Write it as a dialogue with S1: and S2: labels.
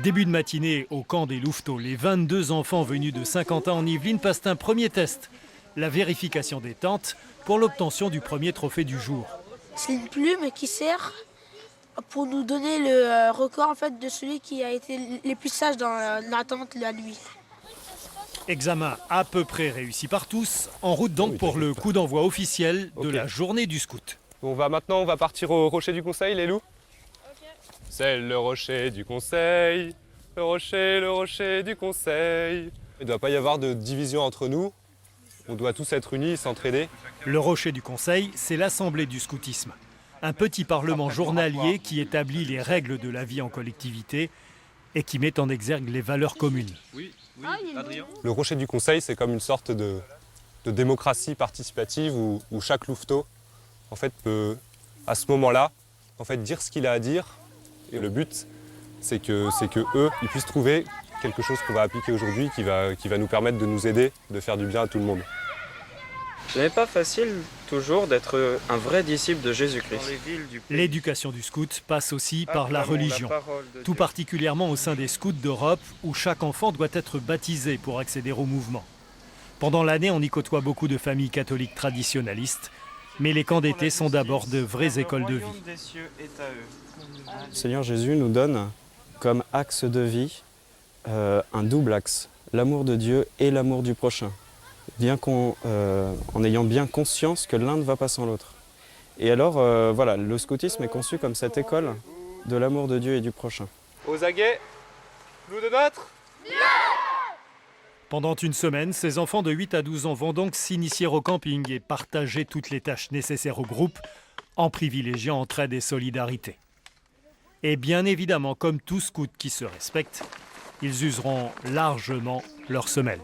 S1: Début de matinée au camp des Louveteaux, les 22 enfants venus de Saint-Quentin en Yvelines passent un premier test, la vérification des tentes pour l'obtention du premier trophée du jour.
S2: C'est une plume qui sert pour nous donner le record en fait, de celui qui a été le plus sage dans la tente la nuit.
S1: Examen à peu près réussi par tous, en route donc pour le coup d'envoi officiel de la journée du scout.
S3: On va partir au rocher du Conseil, les loups. C'est le rocher du Conseil, le rocher du Conseil. Il ne doit pas y avoir de division entre nous. On doit tous être unis, s'entraider.
S1: Le rocher du Conseil, c'est l'assemblée du scoutisme. Un petit parlement journalier qui établit les règles de la vie en collectivité et qui met en exergue les valeurs communes.
S3: Le rocher du Conseil, c'est comme une sorte de démocratie participative où chaque louveteau en fait, peut, à ce moment-là, en fait, dire ce qu'il a à dire. Et le but, c'est que eux, ils puissent trouver quelque chose qu'on va appliquer aujourd'hui qui va nous permettre de nous aider, de faire du bien à tout le monde.
S4: Ce n'est pas facile toujours d'être un vrai disciple de Jésus-Christ.
S1: L'éducation du scout passe aussi par la religion, tout particulièrement au sein des scouts d'Europe où chaque enfant doit être baptisé pour accéder au mouvement. Pendant l'année, on y côtoie beaucoup de familles catholiques traditionnalistes, mais les camps d'été sont d'abord de vraies écoles de vie.
S5: Le Seigneur Jésus nous donne comme axe de vie un double axe, l'amour de Dieu et l'amour du prochain, en ayant bien conscience que l'un ne va pas sans l'autre. Et alors, voilà, le scoutisme est conçu comme cette école de l'amour de Dieu et du prochain.
S3: Aux aguets, loup de notre.
S1: Pendant une semaine, ces enfants de 8 à 12 ans vont donc s'initier au camping et partager toutes les tâches nécessaires au groupe en privilégiant entraide et solidarité. Et bien évidemment, comme tout scout qui se respecte, ils useront largement leur semelle.